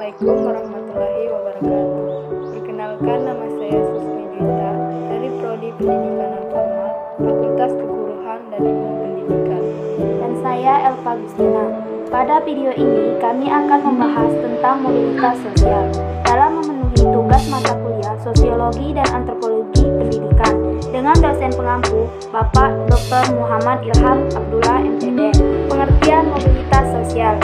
Assalamualaikum warahmatullahi wabarakatuh. Perkenalkan, nama saya Susmi Juwita dari Prodi Pendidikan Non-Formal, Fakultas Keguruan dan Ilmu Pendidikan. Dan saya Elva Gustina. Pada video ini kami akan membahas tentang mobilitas sosial dalam memenuhi tugas mata kuliah Sosiologi dan Antropologi Pendidikan dengan dosen pengampu Bapak Dr. Muhammad Ilham Abdullah MPD. Pengertian mobilitas sosial.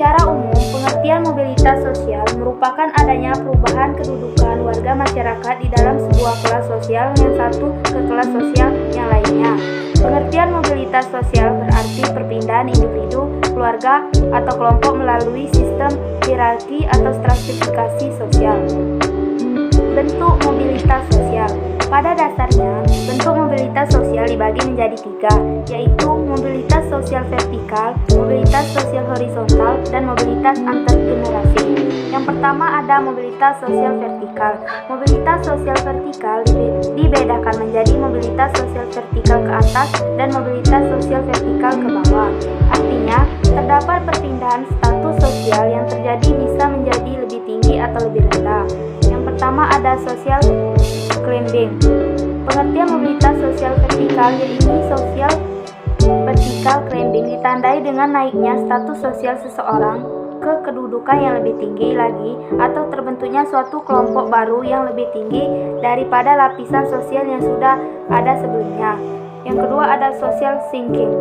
Secara umum, pengertian mobilitas sosial merupakan adanya perubahan kedudukan warga masyarakat di dalam sebuah kelas sosial yang satu ke kelas sosial yang lainnya. Pengertian mobilitas sosial berarti perpindahan individu, keluarga, atau kelompok melalui sistem hierarki atau stratifikasi sosial. Bentuk mobilitas sosial. Pada dasarnya, bentuk mobilitas sosial dibagi menjadi tiga, yaitu mobilitas sosial vertikal, mobilitas sosial horizontal, dan mobilitas antargenerasi. Yang pertama ada mobilitas sosial vertikal. Mobilitas sosial vertikal dibedakan menjadi mobilitas sosial vertikal ke atas dan mobilitas sosial vertikal ke bawah. Artinya, terdapat perpindahan status sosial yang terjadi bisa menjadi lebih tinggi atau lebih rendah. Yang pertama ada social climbing. Pengertian mobilitas sosial vertikal yaitu social vertical climbing ditandai dengan naiknya status sosial seseorang ke kedudukan yang lebih tinggi lagi atau terbentuknya suatu kelompok baru yang lebih tinggi daripada lapisan sosial yang sudah ada sebelumnya. Yang kedua ada social sinking.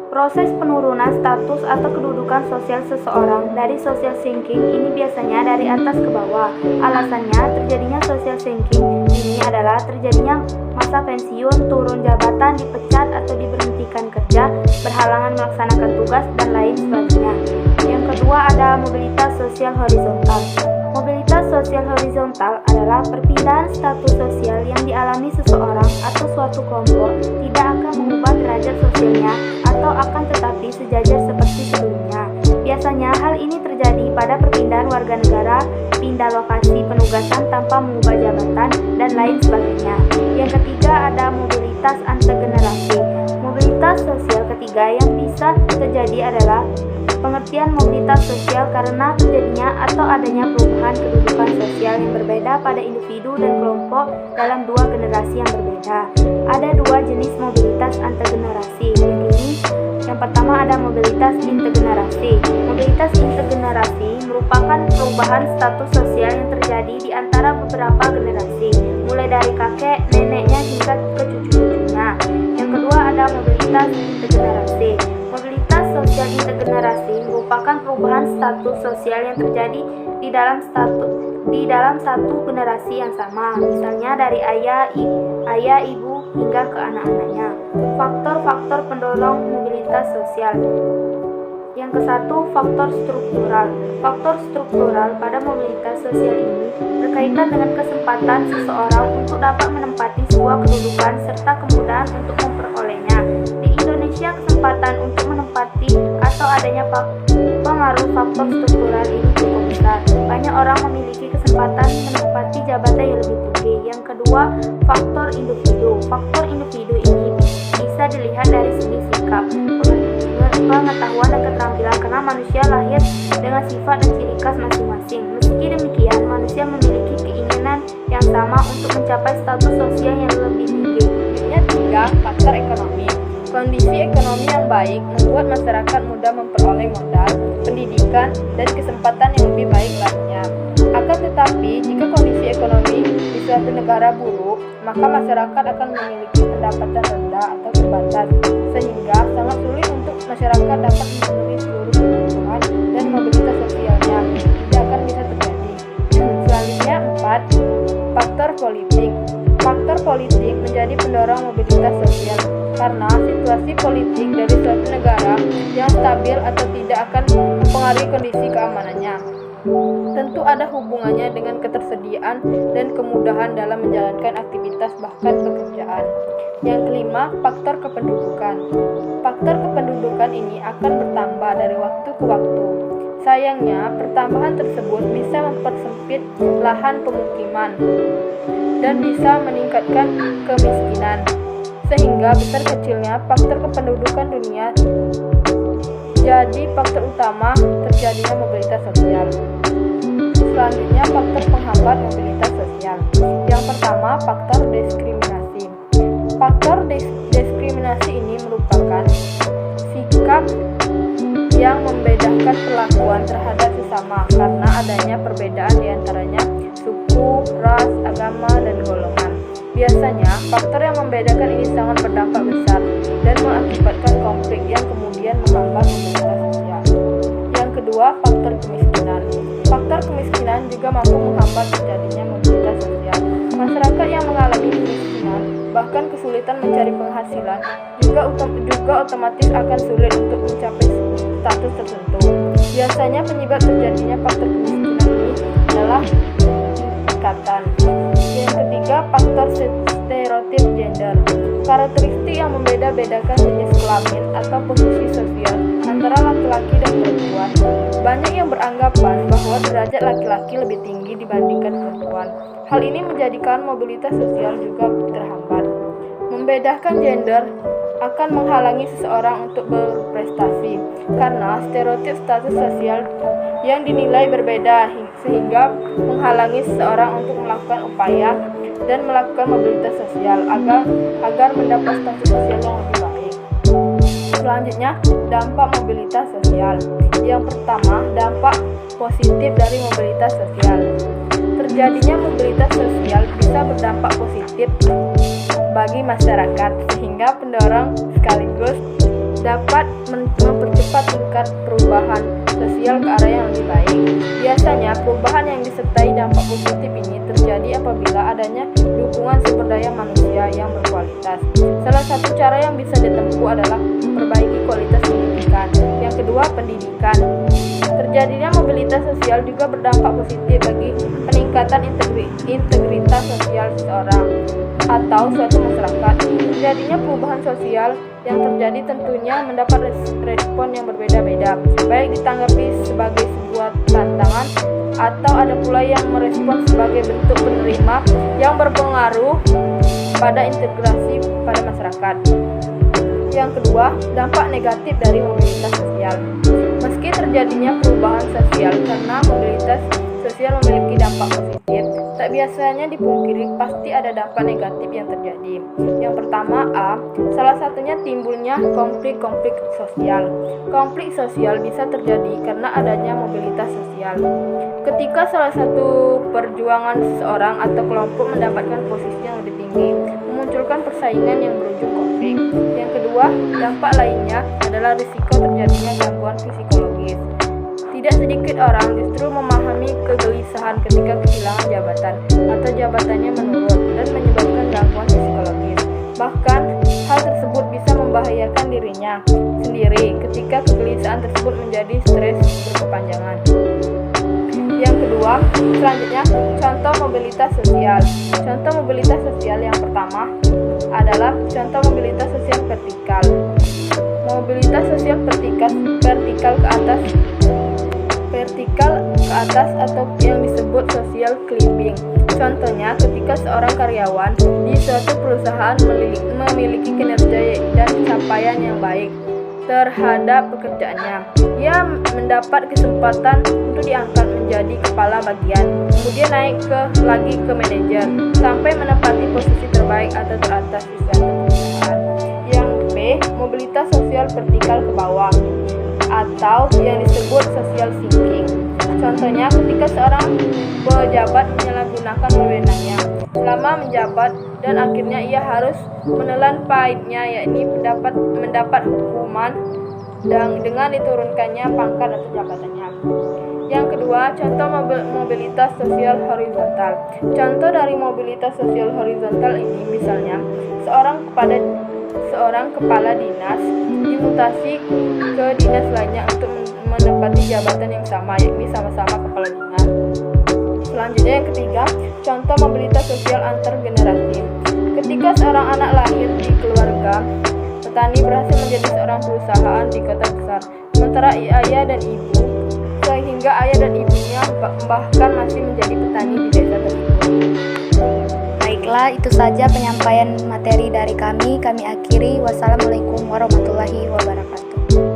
Proses penurunan status atau kedudukan sosial seseorang dari social sinking ini biasanya dari atas ke bawah. Alasannya terjadinya social sinking ini adalah terjadinya masa pensiun, turun jabatan, dipecat atau diberhentikan kerja, berhalangan melaksanakan tugas, dan lain sebagainya. Yang kedua ada mobilitas sosial horizontal. Mobilitas sosial horizontal adalah perpindahan status sosial yang dialami seseorang atau suatu kelompok tidak akan mengubah derajat sosialnya atau akan tetapi sejajar seperti sebelumnya. Biasanya hal ini terjadi pada perpindahan warga negara, pindah lokasi penugasan tanpa mengubah jabatan, dan lain sebagainya. Yang ketiga ada mobilitas antargenerasi. Mobilitas sosial ketiga yang bisa terjadi adalah pengertian mobilitas sosial karena terjadinya atau adanya perubahan kedudukan sosial yang berbeda pada individu dan kelompok dalam dua generasi yang berbeda. Ada dua jenis mobilitas antargenerasi. Yang pertama ada mobilitas intergenerasi. Mobilitas intergenerasi merupakan perubahan status sosial yang terjadi di antara beberapa generasi, mulai dari kakek, neneknya hingga ke cucu-cucunya. Yang kedua ada mobilitas intergenerasi. Mobilitas sosial intergenerasi merupakan perubahan status sosial yang terjadi di dalam satu generasi yang sama, misalnya dari ayah, ibu hingga ke anak-anaknya. Faktor-faktor pendorong mobilitas sosial. Yang kesatu, faktor struktural. Faktor struktural pada mobilitas sosial ini berkaitan dengan kesempatan seseorang untuk dapat menempati sebuah kedudukan serta kemudahan untuk memperolehnya. Di Indonesia, kesempatan untuk menempati atau adanya pengaruh faktor struktural ini cukup besar. Banyak orang memiliki kesempatan menempati jabatan yang lebih tinggi. Yang kedua, faktor individu. Faktor individu ini bisa dilihat dari segi sikap, pengetahuan dan keterampilan karena manusia lahir dengan sifat dan ciri khas masing-masing. Meski demikian, manusia memiliki keinginan yang sama untuk mencapai status sosial yang lebih tinggi. Yang ketiga, faktor ekonomi. Kondisi ekonomi yang baik membuat masyarakat mudah memperoleh modal, pendidikan, dan kesempatan yang lebih baik lainnya. Akan tetapi, jika kondisi ekonomi di suatu negara buruk, maka masyarakat akan memiliki pendapatan rendah atau terbatas, sehingga sangat sulit untuk masyarakat dapat memenuhi seluruh kebutuhan dan mobilitas sosialnya. Tidak akan bisa terjadi. Selanjutnya, 4. Faktor politik. Faktor politik menjadi pendorong mobilitas sosial karena situasi politik dari suatu negara yang stabil atau tidak akan mempengaruhi kondisi keamanannya. Tentu ada hubungannya dengan ketersediaan dan kemudahan dalam menjalankan aktivitas bahkan pekerjaan. Yang kelima, faktor kependudukan. Faktor kependudukan ini akan bertambah dari waktu ke waktu. Sayangnya, pertambahan tersebut bisa mempersempit lahan pemukiman dan bisa meningkatkan kemiskinan, sehingga besar kecilnya faktor kependudukan dunia jadi faktor utama terjadinya mobilitas sosial. Selanjutnya, faktor penghambat mobilitas sosial. Yang pertama, faktor diskriminasi. Faktor diskriminasi ini merupakan sikap yang membedakan perlakuan terhadap sesama karena adanya perbedaan di antaranya suku, ras, agama, dan golongan. Biasanya, faktor yang membedakan ini sangat berdampak besar dan mengakibatkan konflik yang kemudian menghambat mobilitas sosial. Yang kedua, faktor kemiskinan. Faktor kemiskinan juga mampu menghambat terjadinya mobilitas sosial. Masyarakat yang mengalami kemiskinan, bahkan kesulitan mencari penghasilan, juga otomatis akan sulit untuk mencapai status tertentu. Biasanya penyebab terjadinya faktor kemiskinan ini adalah tingkatan. Yang ketiga, faktor stereotip gender. Karakteristik yang membeda-bedakan jenis kelamin atau posisi sosial antara laki-laki dan perempuan. Banyak yang beranggapan bahwa derajat laki-laki lebih tinggi dibandingkan perempuan. Hal ini menjadikan mobilitas sosial juga terhambat. Membedakan gender akan menghalangi seseorang untuk berprestasi karena stereotip status sosial yang dinilai berbeda sehingga menghalangi seseorang untuk melakukan upaya dan melakukan mobilitas sosial agar mendapat status sosial yang lebih baik. Selanjutnya, dampak mobilitas sosial. Yang pertama, dampak positif dari mobilitas sosial. Terjadinya mobilitas sosial bisa berdampak positif bagi masyarakat sehingga pendorong sekaligus dapat mempercepat tingkat perubahan sosial ke arah yang lebih baik. Biasanya perubahan yang disertai dampak positif ini terjadi apabila adanya dukungan sumber daya manusia yang berkualitas. Salah satu cara yang bisa ditempuh adalah memperbaiki kualitas pendidikan. Yang kedua, pendidikan. Terjadinya mobilitas sosial juga berdampak positif bagi peningkatan integritas sosial seseorang atau suatu masyarakat. Terjadinya perubahan sosial yang terjadi tentunya mendapat respon yang berbeda-beda, baik ditanggapi sebagai sebuah tantangan atau ada pula yang merespon sebagai bentuk penerima yang berpengaruh pada integrasi pada masyarakat. Yang kedua, dampak negatif dari mobilitas sosial. Meski terjadinya perubahan sosial karena mobilitas sosial memiliki dampak positif, tak biasanya dipungkiri pasti ada dampak negatif yang terjadi. Yang pertama, salah satunya timbulnya konflik sosial. Konflik sosial bisa terjadi karena adanya mobilitas sosial. Ketika salah satu perjuangan seseorang atau kelompok mendapatkan posisi yang lebih tinggi, memunculkan persaingan yang berujung konflik. Yang kedua, dampak lainnya adalah risiko terjadinya gangguan psikologis. Tidak sedikit orang justru memahami kegelisahan ketika kehilangan jabatan atau jabatannya menurun dan menyebabkan gangguan psikologis. Bahkan, hal tersebut bisa membahayakan dirinya sendiri ketika kegelisahan tersebut menjadi stres berkepanjangan. Yang kedua, selanjutnya, contoh mobilitas sosial. Contoh mobilitas sosial yang pertama adalah contoh mobilitas sosial vertikal. Mobilitas sosial vertikal ke atas atau yang disebut social climbing. Contohnya, ketika seorang karyawan di suatu perusahaan memiliki kinerja dan capaian yang baik terhadap pekerjaannya, ia mendapat kesempatan untuk diangkat menjadi kepala bagian, kemudian naik lagi ke manajer, sampai menempati posisi terbaik atau teratas di suatu perusahaan. Yang B, mobilitas sosial vertikal ke bawah atau yang disebut social sinking. Contohnya, ketika seorang pejabat menyalahgunakan wewenangnya selama menjabat dan akhirnya ia harus menelan pahitnya, yakni mendapat hukuman dan dengan diturunkannya pangkat atau jabatannya. Yang kedua, contoh mobilitas sosial horizontal. Contoh dari mobilitas sosial horizontal ini misalnya seorang kepala dinas dimutasi ke dinas lainnya untuk menempati jabatan yang sama, yakni sama-sama kepala dinas. Selanjutnya yang ketiga, contoh mobilitas sosial antar generasi. Ketika seorang anak lahir di keluarga petani berhasil menjadi seorang perusahaan di kota besar, sementara ayah dan ibu, sehingga ayah dan ibunya bahkan masih menjadi petani di desa tersebut. Baiklah, itu saja penyampaian materi dari kami. Kami akhiri. Wassalamualaikum warahmatullahi wabarakatuh.